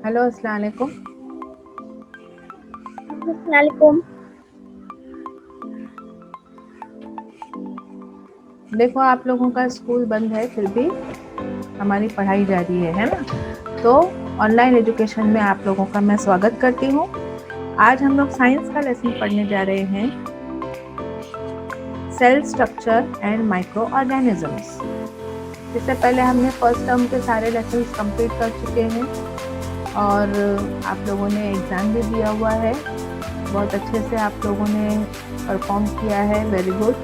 Hello, अस्सलाम वालेकुम। वालेकुम। देखो, आप लोगों का स्कूल बंद है, फिर भी हमारी पढ़ाई जारी है ना। तो ऑनलाइन एजुकेशन में आप लोगों का मैं स्वागत करती हूँ। आज हम लोग साइंस का लेसन पढ़ने जा रहे हैं, cell structure and microorganisms. इससे पहले हमने फर्स्ट टर्म के सारे लेसन्स कंप्लीट कर चुके हैं और आप लोगों ने एग्ज़ाम भी दिया हुआ है। बहुत अच्छे से आप लोगों ने परफॉर्म किया है, वेरी गुड।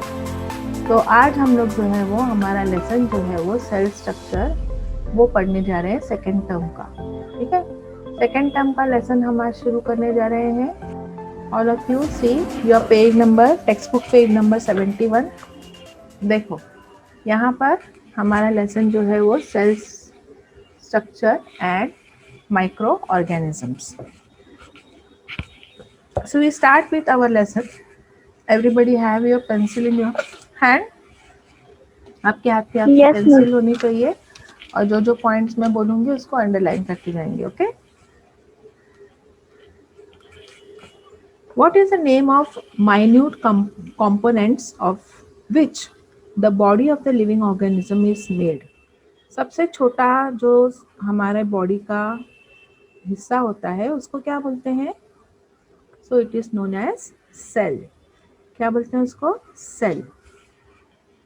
तो आज हम लोग जो है वो हमारा लेसन जो है वो सेल स्ट्रक्चर वो पढ़ने जा रहे हैं सेकेंड टर्म का। ठीक है, सेकेंड टर्म का लेसन हम आज शुरू करने जा रहे हैं। All of you see your page number, textbook page number 71। देखो, यहाँ पर हमारा लेसन जो है वो cell structure and microorganisms. So we start with our lesson. Everybody have your pencil in your hand. आपके हाथ पे आपकी यस पेंसिल होनी चाहिए और जो जो पॉइंट्स मैं बोलूंगी उसको अंडरलाइन करते जाएंगे। Okay, what is the name of minute components of which the body of the living organism is made. सबसे छोटा जो हमारे बॉडी का हिस्सा होता है उसको क्या बोलते हैं? So it is known as cell. क्या बोलते हैं उसको? सेल।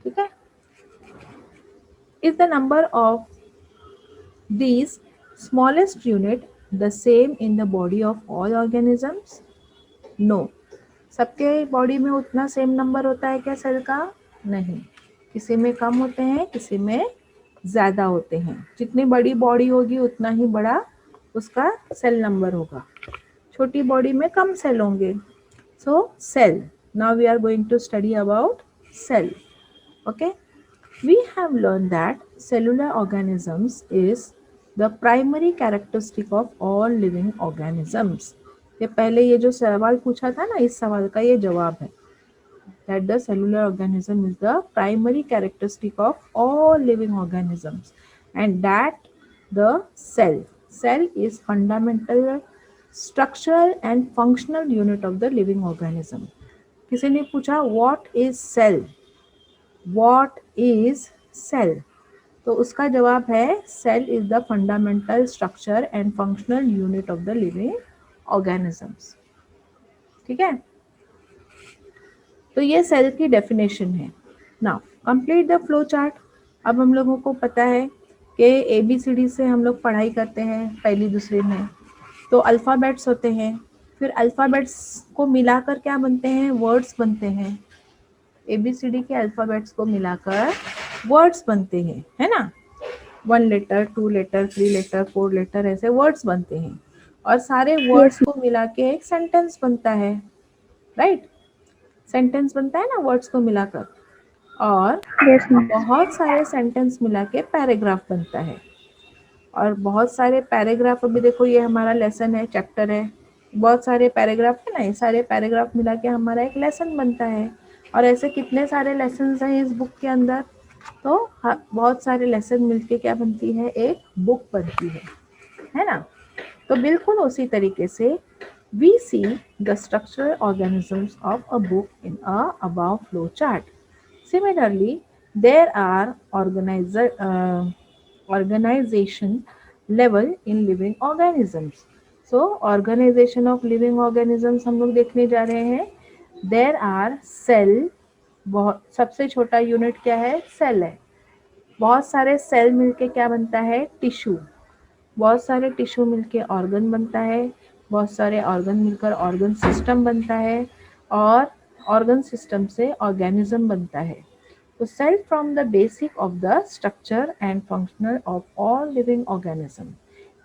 ठीक है, is the number of these smallest unit the same in the body of all organisms? No. सबके बॉडी में उतना सेम नंबर होता है क्या सेल का? नहीं, किसी में कम होते हैं, किसी में ज़्यादा होते हैं। जितनी बड़ी बॉडी होगी उतना ही बड़ा उसका सेल नंबर होगा, छोटी बॉडी में कम सेल होंगे। So cell, now we are going to study about cell. Okay, we have learned that cellular organisms is the primary characteristic of all living organisms. ये पहले ये जो सवाल पूछा था ना, इस सवाल का ये जवाब है that the cellular organism is the primary characteristic of all living organisms and that the cell is fundamental structural and functional unit of the living organism. किसी ने पूछा what is cell, what is cell, तो उसका जवाब है cell is the fundamental structure and functional unit of the living organisms. ठीक है, तो ये सेल की डेफिनेशन है। Now complete the flow chart. अब हम लोगों को पता है कि ABCD से हम लोग पढ़ाई करते हैं पहली दूसरी में, तो अल्फ़ाबेट्स होते हैं, फिर अल्फ़ाबेट्स को मिलाकर क्या बनते हैं? वर्ड्स बनते हैं। ABCD के अल्फ़ाबेट्स को मिलाकर वर्ड्स बनते हैं, है ना। 1 लेटर, 2 लेटर, 3 लेटर, 4 लेटर, ऐसे वर्ड्स बनते हैं और सारे वर्ड्स यस को मिला के एक सेंटेंस बनता है। राइट, सेंटेंस बनता है ना वर्ड्स को मिलाकर, और यस मैम। बहुत सारे सेंटेंस मिला के पैराग्राफ बनता है। और बहुत सारे पैराग्राफ, अभी देखो ये हमारा लेसन है, चैप्टर है, बहुत सारे पैराग्राफ है ना, ये सारे पैराग्राफ मिला के हमारा एक लेसन बनता है। और ऐसे कितने सारे लेसन्स हैं इस बुक के अंदर, तो बहुत सारे लेसन मिलके क्या बनती है? एक बुक बनती है ना। तो बिल्कुल उसी तरीके से we see the structural organisms of a book in a above flow chart. Similarly, there are organization level in living organisms. So organization of living organisms हम लोग देखने जा रहे हैं। There are cell, बहुत सबसे छोटा यूनिट क्या है? सेल है। बहुत सारे सेल मिलके क्या बनता है? टिश्यू। बहुत सारे टिश्यू मिलके ऑर्गन बनता है, बहुत सारे ऑर्गन मिलकर ऑर्गन सिस्टम बनता है, और ऑर्गन सिस्टम से ऑर्गेनिज्म बनता है। तो cell from the basic of the structure and functional of all living organism.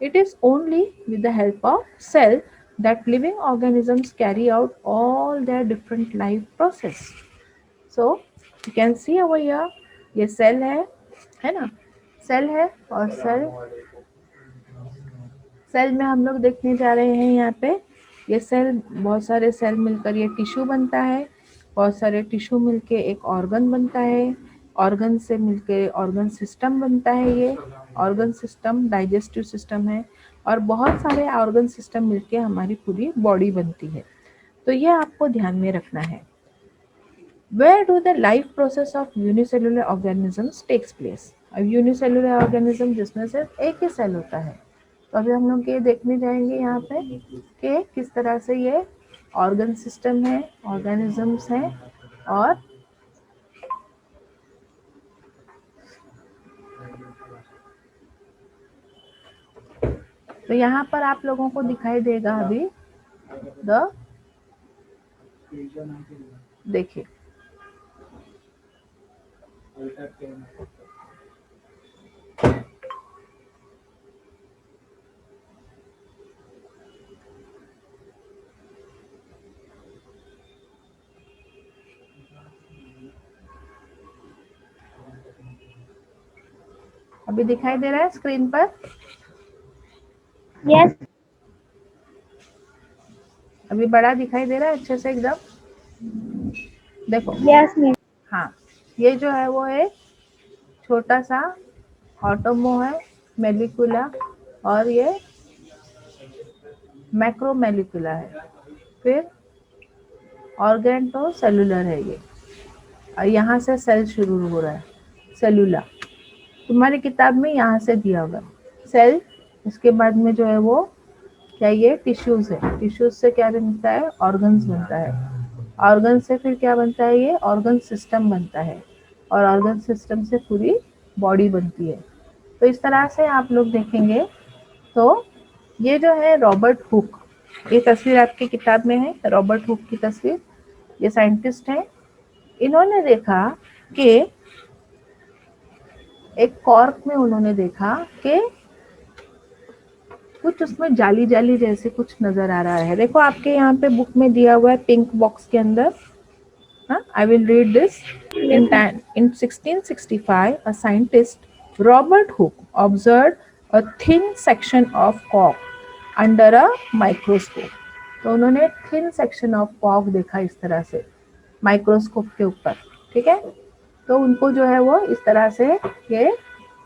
It is only with the help of cell that living organisms carry out all their different life process. So you can see over here, ये cell है ना, cell है। और cell में हम लोग देखने जा रहे हैं यहाँ पे, ये सेल, बहुत सारे सेल मिलकर ये टिश्यू बनता है, बहुत सारे टिश्यू मिलके एक ऑर्गन बनता है, ऑर्गन से मिलके ऑर्गन सिस्टम बनता है। ये ऑर्गन सिस्टम डाइजेस्टिव सिस्टम है, और बहुत सारे ऑर्गन सिस्टम मिलके हमारी पूरी बॉडी बनती है। तो ये आपको ध्यान में रखना है। Where do the life process of unicellular organisms takes place? अब यूनिसेलुलर ऑर्गेनिज्म जिसमें सिर्फ एक ही सेल होता है। तो अभी हम लोग ये देखने जाएंगे यहाँ पे कि किस तरह से ये ऑर्गन सिस्टम है, ऑर्गेनिजम्स हैं, और तो यहाँ पर आप लोगों को दिखाई देगा अभी द देखिए अभी दिखाई दे रहा है स्क्रीन पर? यस अभी बड़ा दिखाई दे रहा है अच्छे से एकदम? देखो यस मिस हाँ, ये जो है वो एक छोटा सा ऑटोमो है, मेलिकुला, और ये मैक्रोमेलिकुला है। फिर ऑर्गेन तो सेलुलर है ये, और यहाँ से सेल शुरू हो रहा है, सेलुला। तुम्हारी किताब में यहाँ से दिया होगा सेल, इसके बाद में जो है वो क्या, ये टिश्यूज है, टिश्यूज से क्या बनता है, ऑर्गन्स बनता है, ऑर्गन से फिर क्या बनता है, ये ऑर्गन सिस्टम बनता है, और ऑर्गन सिस्टम से पूरी बॉडी बनती है। तो इस तरह से आप लोग देखेंगे तो ये जो है रॉबर्ट हुक, ये तस्वीर आपकी किताब में है, रॉबर्ट हुक की तस्वीर। ये साइंटिस्ट है, इन्होंने देखा कि एक कॉर्क में उन्होंने देखा कि कुछ उसमें जाली जाली जैसे कुछ नजर आ रहा है। देखो आपके यहाँ पे बुक में दिया हुआ है पिंक बॉक्स के अंदर। I will read this. Yes In 1665, a scientist, Robert Hooke, observed a thin section of cork under a microscope. तो उन्होंने थिन सेक्शन ऑफ कॉर्क देखा इस तरह से माइक्रोस्कोप के ऊपर, ठीक है। तो उनको जो है वो इस तरह से ये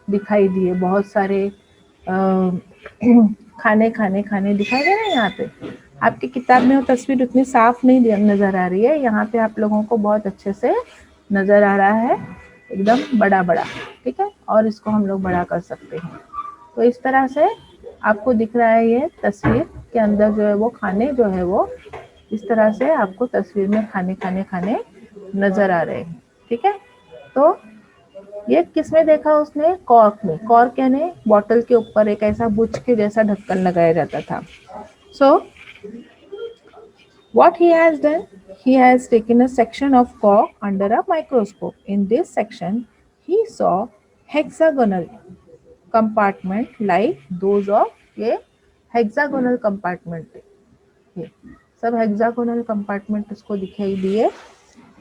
दिखाई दिए बहुत सारे खाने खाने खाने दिखाई दे रहे हैं यहाँ पे। आपकी किताब में वो तस्वीर उतनी साफ नहीं नजर आ रही है, यहाँ पे आप लोगों को बहुत अच्छे से नजर आ रहा है, एकदम बड़ा बड़ा, ठीक है। और इसको हम लोग बड़ा कर सकते हैं। तो इस तरह से आपको दिख रहा है, ये तस्वीर के अंदर जो है वो खाने जो है वो इस तरह से आपको तस्वीर में खाने खाने खाने नजर आ रहे हैं, ठीक है। तो ये किसमें देखा उसने, कॉर्क में। कॉर्क यानी बॉटल के ऊपर एक ऐसा बुच के जैसा ढक्कन लगाया जाता था। सो what he has done, he has taken a section of cork under a microscope. In this section he saw hexagonal compartment like those of ये hexagonal compartment, ये सब hexagonal compartment उसको दिखाई दिए,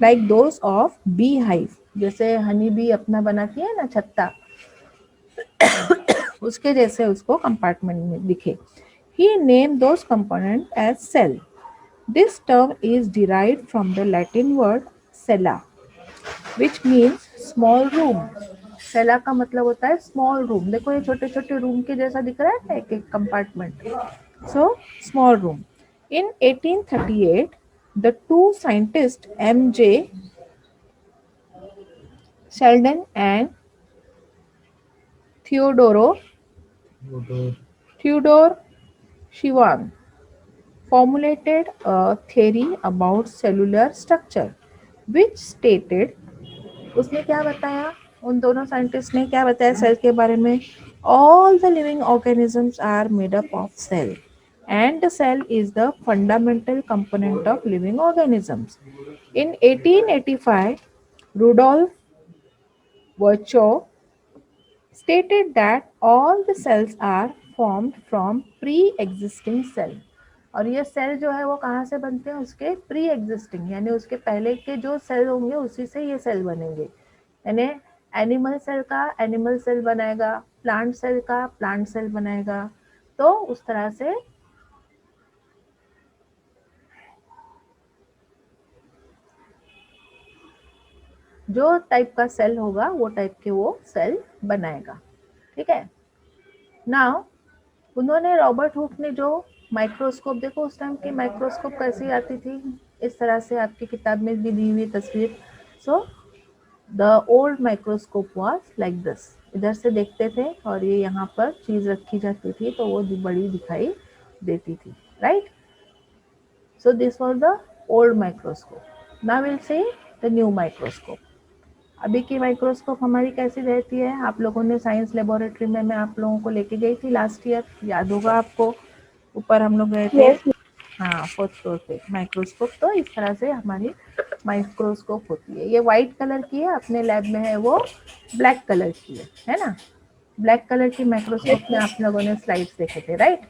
like those of bee hive, जैसे honey bee अपना बनाती है ना छत्ता, उसके जैसे उसको कंपार्टमेंट में दिखे। He named those components as cell. This term is derived from the Latin word cella, which means small room. Cella का मतलब होता है small room. देखो ये छोटे छोटे रूम के जैसा दिख रहा है ना एक एक compartment, so small room. In 1838, the two scientists M.J. Sheldon and Theodoro Theodore Shivan formulated a theory about cellular structure which stated, उसने क्या बताया, उन दोनों साइंटिस्ट ने क्या बताया सेल के बारे में, all the living organisms are made up of cell and the cell is the fundamental component of living organisms. In 1885, Rudolf Virchow stated that all the cells are formed from pre-existing cell, और ये cell जो है वो कहाँ से बनते हैं, उसके प्री एग्जिस्टिंग यानी उसके पहले के जो सेल होंगे उसी से ये सेल बनेंगे। यानी एनिमल सेल का एनिमल सेल बनाएगा, प्लांट सेल का प्लांट सेल बनाएगा। तो उस तरह से जो टाइप का सेल होगा वो टाइप के वो सेल बनाएगा, ठीक है। नाउ उन्होंने रॉबर्ट हुक ने जो माइक्रोस्कोप, देखो उस टाइम की माइक्रोस्कोप कैसी आती थी, इस तरह से आपकी किताब में भी दी हुई तस्वीर। So the old microscope was like this, इधर से देखते थे और ये यहाँ पर चीज रखी जाती थी तो वो बड़ी दिखाई देती थी, right. So this was the old microscope. Now will see the new microscope. अभी की माइक्रोस्कोप हमारी कैसी रहती है, आप लोगों ने साइंस लेबोरेटरी में मैं आप लोगों को लेके गई थी लास्ट ईयर, याद होगा आपको, ऊपर हम लोग गए थे। Yes. हाँ, फोर्थ फ्लोर पे माइक्रोस्कोप। तो इस तरह से हमारी माइक्रोस्कोप होती है। ये व्हाइट कलर की है, अपने लैब में है वो ब्लैक कलर की है ना। ब्लैक कलर की Yes. माइक्रोस्कोप में आप लोगों ने स्लाइड्स देखे थे, राइट।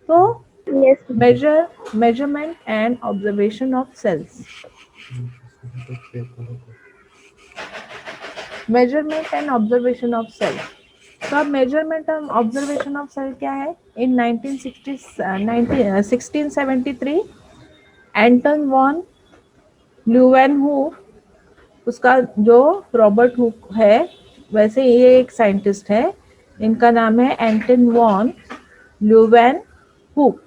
तो Yes. Measurement and observation of cells, measurement and observation of cell. तो अब measurement and observation of cell क्या है। इन 1673 एंटन वॉन ल्यूवेनहूक, उसका जो रॉबर्ट हुक है, वैसे ये एक साइंटिस्ट है, इनका नाम है एंटन von ल्यूवेनहूक,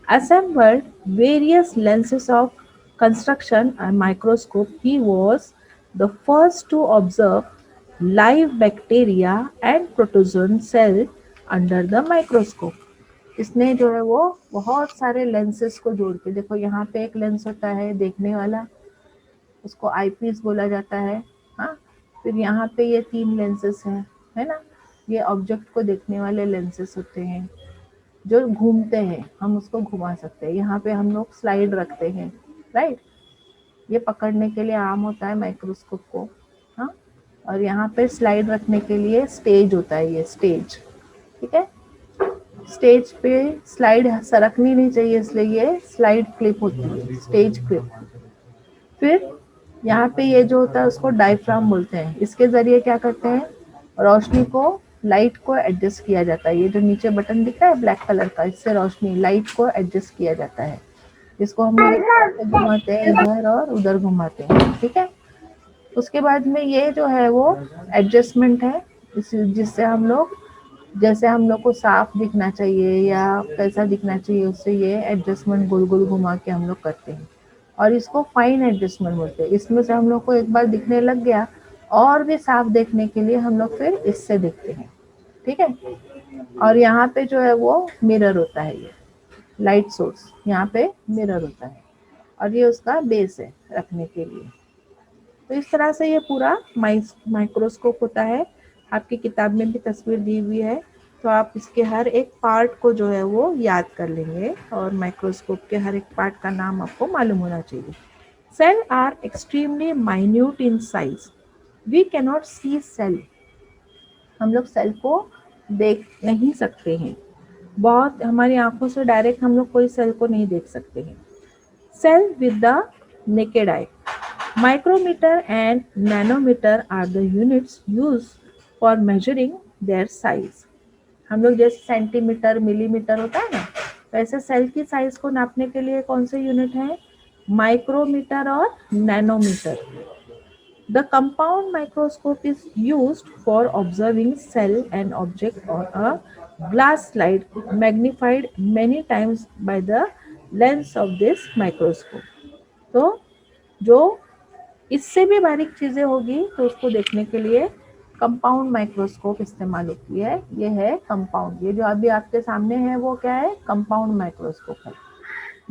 assembled various lenses of construction and microscope. He was the first to observe live bacteria and protozoan cell under the microscope. इसने जो है वो बहुत सारे लेंसेस को जोड़ के, देखो यहाँ पे एक लेंस होता है देखने वाला, उसको आईपीस बोला जाता है। हाँ, फिर यहाँ पे ये 3 लेंसेस हैं, है ना। ये ऑब्जेक्ट को देखने वाले लेंसेस होते हैं जो घूमते हैं, हम उसको घुमा सकते हैं। यहाँ पे हम लोग स्लाइड रखते हैं, राइट। ये पकड़ने के लिए आम होता है माइक्रोस्कोप को। हाँ, और यहाँ पे स्लाइड रखने के लिए स्टेज होता है, ये स्टेज, ठीक है। स्टेज पे स्लाइड सरकनी नहीं चाहिए, इसलिए ये स्लाइड क्लिप होती है, स्टेज क्लिप। फिर यहाँ पे ये जो होता है उसको डायफ्राम बोलते हैं। इसके जरिए क्या करते हैं, रोशनी को, लाइट को एडजस्ट किया जाता है। ये जो नीचे बटन दिख रहा है ब्लैक कलर का, इससे रोशनी लाइट को एडजस्ट किया जाता है। इसको हम लोग घुमाते हैं, इधर और उधर घुमाते हैं, ठीक है। उसके बाद में ये जो है वो एडजस्टमेंट है, जिससे हम लोग, जैसे हम लोग को साफ दिखना चाहिए या कैसा दिखना चाहिए, उससे ये एडजस्टमेंट गोल गोल घुमा के हम लोग करते हैं। और इसको फाइन एडजस्टमेंट बोलते हैं। इसमें से हम लोग को एक बार दिखने लग गया, और भी साफ देखने के लिए हम लोग फिर इससे देखते हैं, ठीक है। और यहाँ पे जो है वो मिरर होता है, ये लाइट सोर्स यहाँ पे मिरर होता है, और ये उसका बेस है रखने के लिए। तो इस तरह से ये पूरा माइक्रोस्कोप होता है। आपकी किताब में भी तस्वीर दी हुई है, तो आप इसके हर एक पार्ट को जो है वो याद कर लेंगे, और माइक्रोस्कोप के हर एक पार्ट का नाम आपको मालूम होना चाहिए। Cell are extremely minute in size, we cannot see cell, हम लोग सेल को देख नहीं सकते हैं, बहुत हमारी आंखों से डायरेक्ट हम लोग कोई सेल को नहीं देख सकते हैं। Cell with the naked eye, micrometer and nanometer are the units used for measuring their size. हम लोग जैसे सेंटीमीटर मिलीमीटर होता है ना, वैसे सेल की साइज को नापने के लिए कौन से यूनिट है, माइक्रोमीटर और nanometre. The compound microscope is used for observing cell and object on a glass slide magnified many times by the lens of this microscope. तो जो इससे भी बारीक चीजें होगी तो उसको देखने के लिए कंपाउंड माइक्रोस्कोप इस्तेमाल होती है। ये है कंपाउंड, ये जो अभी आपके सामने है वो क्या है, कंपाउंड माइक्रोस्कोप है।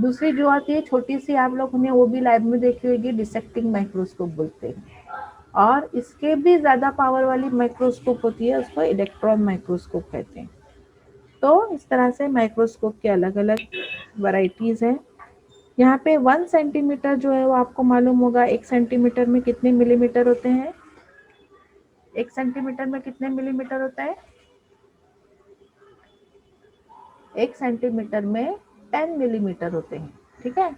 दूसरी जो आती है छोटी सी, आप लोगों ने वो भी लैब में देखी होगी, डिसेक्टिंग माइक्रोस्कोप बोलते हैं। और इसके भी ज्यादा पावर वाली माइक्रोस्कोप होती है, उसको इलेक्ट्रॉन माइक्रोस्कोप कहते हैं। तो इस तरह से माइक्रोस्कोप के अलग अलग वैरायटीज हैं। यहाँ पे 1 सेंटीमीटर जो है वो आपको मालूम होगा, 1 सेंटीमीटर में कितने मिलीमीटर होते हैं, 1 सेंटीमीटर में कितने मिलीमीटर होता है, 1 सेंटीमीटर में 10 मिलीमीटर होते हैं, ठीक है।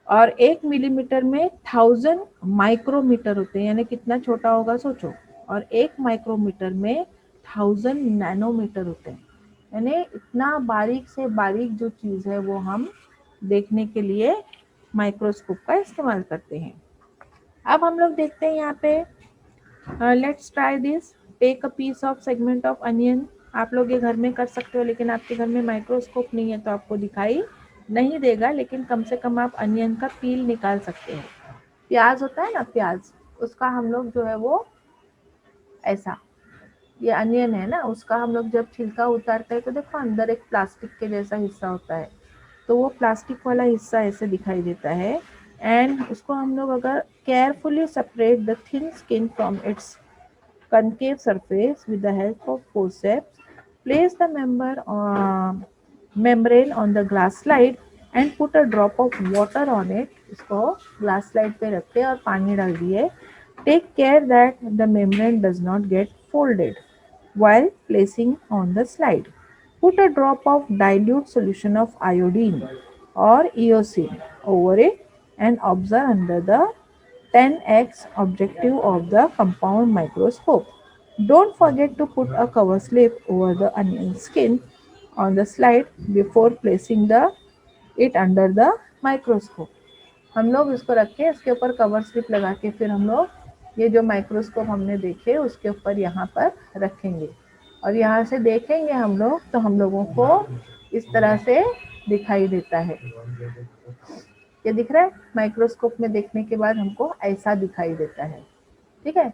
और 1 मिलीमीटर में 1000 माइक्रोमीटर होते हैं, यानी कितना छोटा होगा सोचो। और 1 माइक्रोमीटर में 1000 नैनोमीटर होते हैं, यानी इतना बारीक से बारीक जो चीज है वो हम देखने के लिए माइक्रोस्कोप का इस्तेमाल करते हैं। अब हम लोग देखते हैं यहाँ पे, let's try this, take a piece of segment of onion, आप लोग ये घर में कर सकते हो, लेकिन आपके घर में माइक्रोस्कोप नहीं है तो आपको दिखाई नहीं देगा, लेकिन कम से कम आप अनियन का पील निकाल सकते हो। प्याज होता है ना, प्याज, उसका हम लोग जो है वो ऐसा, ये अनियन है ना, उसका हम लोग जब छिलका उतारते हैं तो देखो अंदर एक प्लास्टिक के जैसा हिस्सा होता है, तो वो प्लास्टिक वाला हिस्सा ऐसे दिखाई देता है। एंड उसको हम लोग अगर carefully separate the thin skin from its concave surface with the help of forceps, place the membrane on the glass slide and put a drop of water on it. इसको glass slide पे रखे और पानी डाल दिए। Take care that the membrane does not get folded while placing on the slide. Put a drop of dilute solution of iodine or eosine over it and observe under the 10x objective of the compound microscope. Don't forget to put a cover slip over the onion skin on the slide before placing it under the microscope. हम लोग इसको रख के इसके ऊपर cover slip लगा के फिर हम लोग ये जो माइक्रोस्कोप हमने देखे उसके ऊपर यहाँ पर रखेंगे और यहाँ से देखेंगे हम लोग तो हम लोगों को इस तरह से दिखाई देता है। ये दिख रहा है, माइक्रोस्कोप में देखने के बाद हमको ऐसा दिखाई देता है। ठीक है,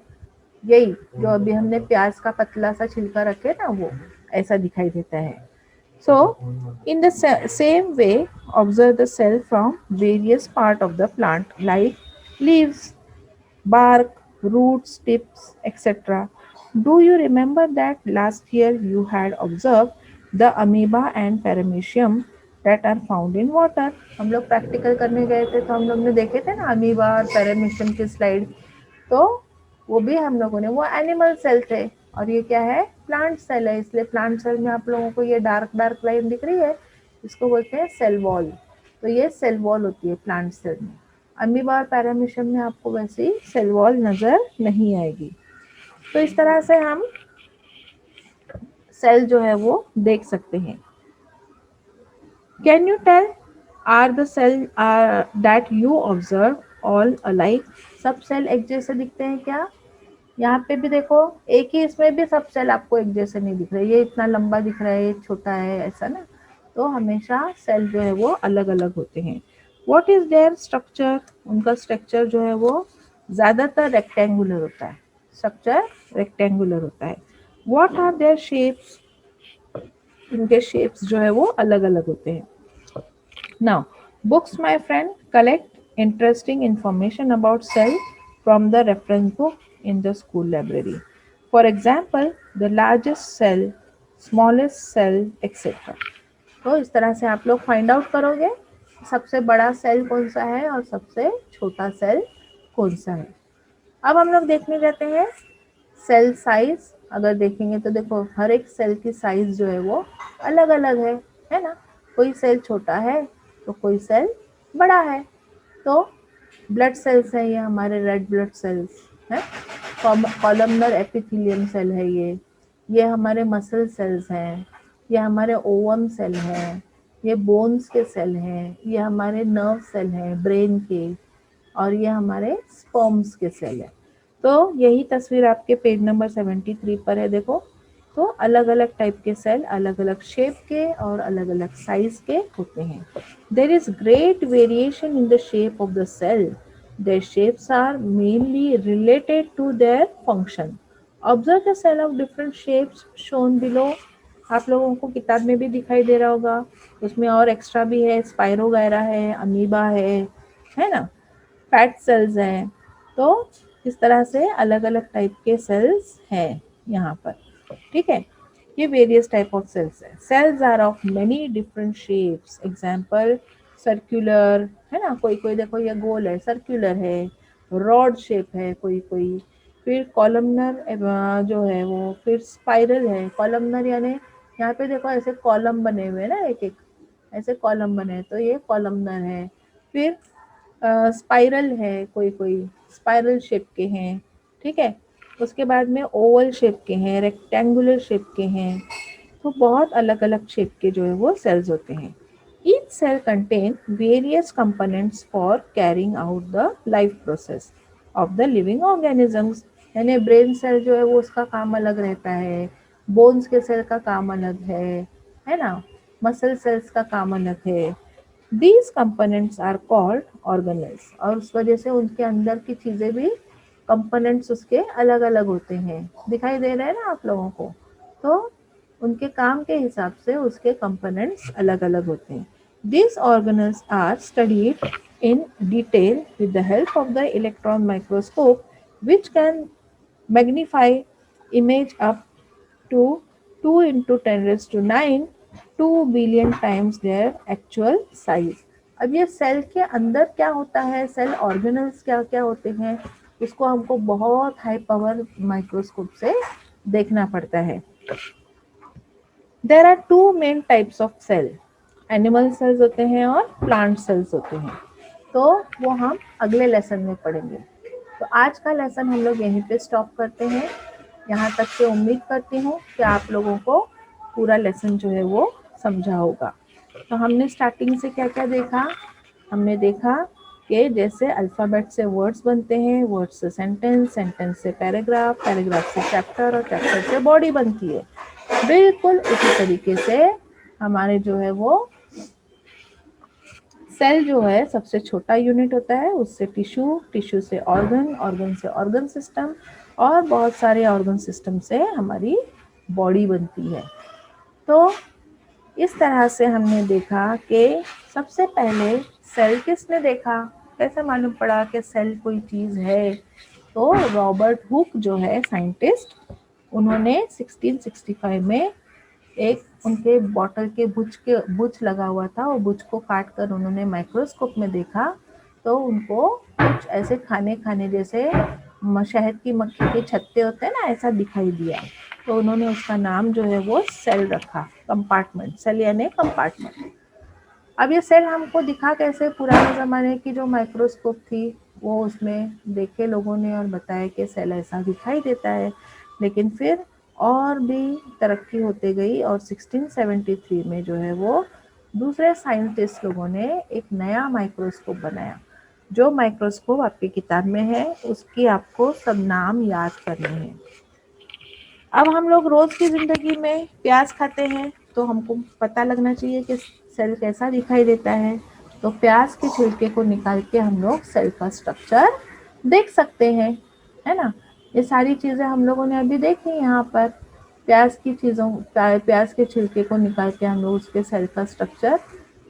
यही जो अभी हमने प्याज का पतला सा छिलका रखे ना वो ऐसा दिखाई देता है। So, in the same way, observe the cell from various part of the plant like leaves, bark, roots, tips, etc. Do you remember that last year you had observed the amoeba and paramecium that are found in water? हम लोग practical करने गए थे तो हम लोग ने देखे थे ना अमीबा और पैरामीशियम की स्लाइड, तो वो भी हम लोगों ने, वो एनिमल सेल थे और ये क्या है, प्लांट सेल है। इसलिए प्लांट सेल में आप लोगों को ये डार्क डार्क लाइन दिख रही है, इसको बोलते हैं सेल वॉल। तो ये सेल वॉल होती है प्लांट सेल में। अमीबा और पैरामीशियम में आपको वैसी सेल वॉल नजर नहीं आएगी। तो इस तरह से हम सेल जो है वो देख सकते हैं। Can you tell, are the cell that you observe all alike? सब सेल एक जैसे दिखते हैं क्या? यहाँ पे भी देखो, एक ही इसमें भी सब सेल आपको एक जैसे नहीं दिख रहे, ये इतना लंबा दिख रहा है, ये छोटा है, ऐसा ना। तो हमेशा सेल जो है वो अलग अलग होते हैं। What is there structure? उनका स्ट्रक्चर जो है वो ज्यादातर रेक्टेंगुलर होता है, स्ट्रक्चर रेक्टेंगुलर होता है। What are their shapes? इनके शेप्स जो है वो अलग अलग होते हैं। Now, books, my friend, collect interesting information about cell from the reference book in the school library. For example, the largest cell, smallest cell, etc. तो इस तरह से आप लोग फाइंड आउट करोगे सबसे बड़ा सेल कौन सा है और सबसे छोटा सेल कौन सा है। अब हम लोग देखने जाते हैं सेल साइज। अगर देखेंगे तो देखो हर एक सेल की साइज जो है वो अलग अलग है ना। कोई सेल छोटा है तो कोई सेल बड़ा है। तो ब्लड सेल्स है, ये हमारे रेड ब्लड सेल्स हैं। कॉलमनर एपिथेलियम सेल है ये हमारे मसल सेल्स हैं, ये हमारे ओवम सेल हैं, ये बोन्स के सेल हैं, ये हमारे नर्व सेल हैं ब्रेन के, और ये हमारे स्पर्म्स के सेल है। तो यही तस्वीर आपके पेज नंबर 73 पर है, देखो। तो अलग अलग टाइप के सेल अलग अलग शेप के और अलग अलग साइज के होते हैं। There is great variation in the shape of the cell. Their shapes are mainly related to their function. Observe the cell of different shapes shown below. आप लोगों को किताब में भी दिखाई दे रहा होगा, उसमें और एक्स्ट्रा भी है, स्पाइरोगायरा है, अमीबा है ना, फैट सेल्स हैं। तो इस तरह से अलग अलग टाइप के सेल्स हैं यहाँ पर। ठीक है, ये वेरियस टाइप ऑफ सेल्स है। Cells are of many different shapes. Example circular है ना, कोई कोई देखो ये गोल है, सर्कुलर है, रॉड शेप है कोई कोई, फिर कॉलमनर जो है वो, फिर स्पाइरल है। कॉलमनर यानी यहाँ पे देखो ऐसे कॉलम बने हुए हैं ना, एक एक ऐसे कॉलम बने हैं, तो ये कॉलमनर है। फिर स्पाइरल है, कोई कोई स्पाइरल शेप के हैं। ठीक है, उसके बाद में ओवल शेप के हैं, रेक्टेंगुलर शेप के हैं। तो बहुत अलग अलग शेप के जो है वो सेल्स होते हैं। Each cell contain various components for carrying out the life process of the living organisms. यानी ब्रेन सेल जो है वो उसका काम अलग रहता है, बोन्स के सेल का काम अलग है ना, मसल सेल्स का काम अलग है। These components are called organelles, और उस वजह से उनके अंदर की चीजें भी, कंपोनेंट्स उसके अलग अलग होते हैं। दिखाई दे रहे हैं ना आप लोगों को? तो उनके काम के हिसाब से उसके कंपोनेंट्स अलग अलग होते हैं। These organelles are studied in detail with the help of the electron microscope, which can magnify image up to 2 into 10 raised to 9 2 billion times their actual size. अब ये सेल के अंदर क्या होता है, सेल ऑर्गेनल्स क्या क्या होते हैं, उसको हमको बहुत हाई पावर माइक्रोस्कोप से देखना पड़ता है। There are two main types of cell, animal cells होते हैं और प्लांट सेल्स होते हैं। तो वो हम अगले लेसन में पढ़ेंगे। तो आज का लेसन हम लोग यहीं पे स्टॉप करते हैं। यहाँ तक से उम्मीद करती हूँ कि आप लोगों को पूरा लेसन जो है वो समझा होगा। तो हमने स्टार्टिंग से क्या क्या देखा? हमने देखा कि जैसे अल्फ़ाबेट से वर्ड्स बनते हैं, वर्ड्स से सेंटेंस, सेंटेंस से पैराग्राफ, पैराग्राफ से चैप्टर और चैप्टर से बॉडी बनती है। बिल्कुल उसी तरीके से हमारे जो है वो सेल जो है सबसे छोटा यूनिट होता है, उससे टिश्यू, टिश्यू से ऑर्गन, ऑर्गन से ऑर्गन सिस्टम, और बहुत सारे ऑर्गन सिस्टम से हमारी बॉडी बनती है। तो इस तरह से हमने देखा कि सबसे पहले सेल किसने देखा, कैसे मालूम पड़ा कि सेल कोई चीज़ है? तो रॉबर्ट हुक जो है साइंटिस्ट, उन्होंने 1665 में एक उनके बॉटल के बुच लगा हुआ था, और बुच को काट कर उन्होंने माइक्रोस्कोप में देखा, तो उनको कुछ ऐसे खाने जैसे शहद की मक्खी के छत्ते होते हैं ना, ऐसा दिखाई दिया। तो उन्होंने उसका नाम जो है वो सेल रखा, कंपार्टमेंट, सेल यानी कंपार्टमेंट। अब ये सेल हमको दिखा कैसे? पुराने ज़माने की जो माइक्रोस्कोप थी वो उसमें देखे लोगों ने और बताया कि सेल ऐसा दिखाई देता है। लेकिन फिर और भी तरक्की होते गई, और 1673 में जो है वो दूसरे साइंटिस्ट लोगों ने एक नया माइक्रोस्कोप बनाया। जो माइक्रोस्कोप आपकी किताब में है उसकी आपको सब नाम याद करने हैं। अब हम लोग रोज की जिंदगी में प्याज खाते हैं, तो हमको पता लगना चाहिए कि सेल कैसा दिखाई देता है। तो प्याज के छिलके को निकाल के हम लोग सेल का स्ट्रक्चर देख सकते हैं, है ना। ये सारी चीजें हम लोगों ने अभी देखी यहाँ पर। प्याज के छिलके को निकाल के हम लोग उसके सेल का स्ट्रक्चर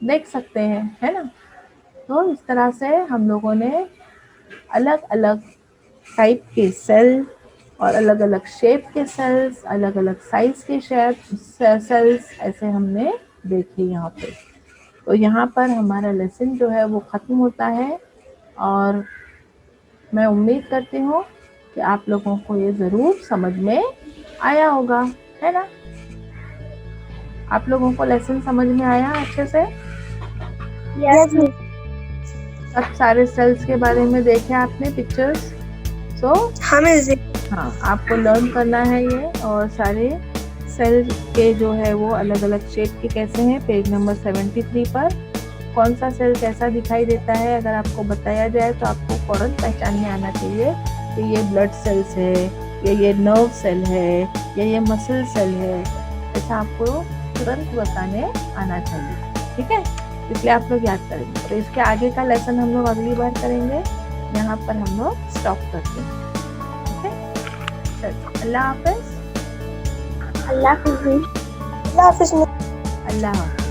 देख सकते हैं, है ना। तो इस तरह से हम लोगों ने अलग अलग टाइप के सेल और अलग अलग शेप के सेल्स, अलग अलग साइज के सेल्स ऐसे हमने देखे यहाँ पे। तो यहाँ पर हमारा लेसन जो है वो ख़त्म होता है, और मैं उम्मीद करती हूँ कि आप लोगों को ये ज़रूर समझ में आया होगा, है ना। आप लोगों को लेसन समझ में आया अच्छे से? Yes miss. अब सारे सेल्स के बारे में देखे आपने पिक्चर्स? तो हाँ मिस। हाँ, आपको लर्न करना है ये, और सारे सेल के जो है वो अलग अलग शेप के कैसे हैं। पेज नंबर 73 पर कौन सा सेल कैसा दिखाई देता है अगर आपको बताया जाए तो आपको फौरन पहचान में आना चाहिए कि ये ब्लड सेल्स है, या ये नर्व सेल है, या ये मसल सेल है। ऐसा आपको तुरंत बताने आना चाहिए, ठीक है। इसलिए आप लोग याद करेंगे। तो इसके आगे का लेसन हम लोग अगली बार करेंगे। यहाँ पर हम लोग स्टॉप करते हैं, ठीक है। चलो, अल्लाह हाफिज। अल्लाह हाफिज। अल्लाह हाफिज।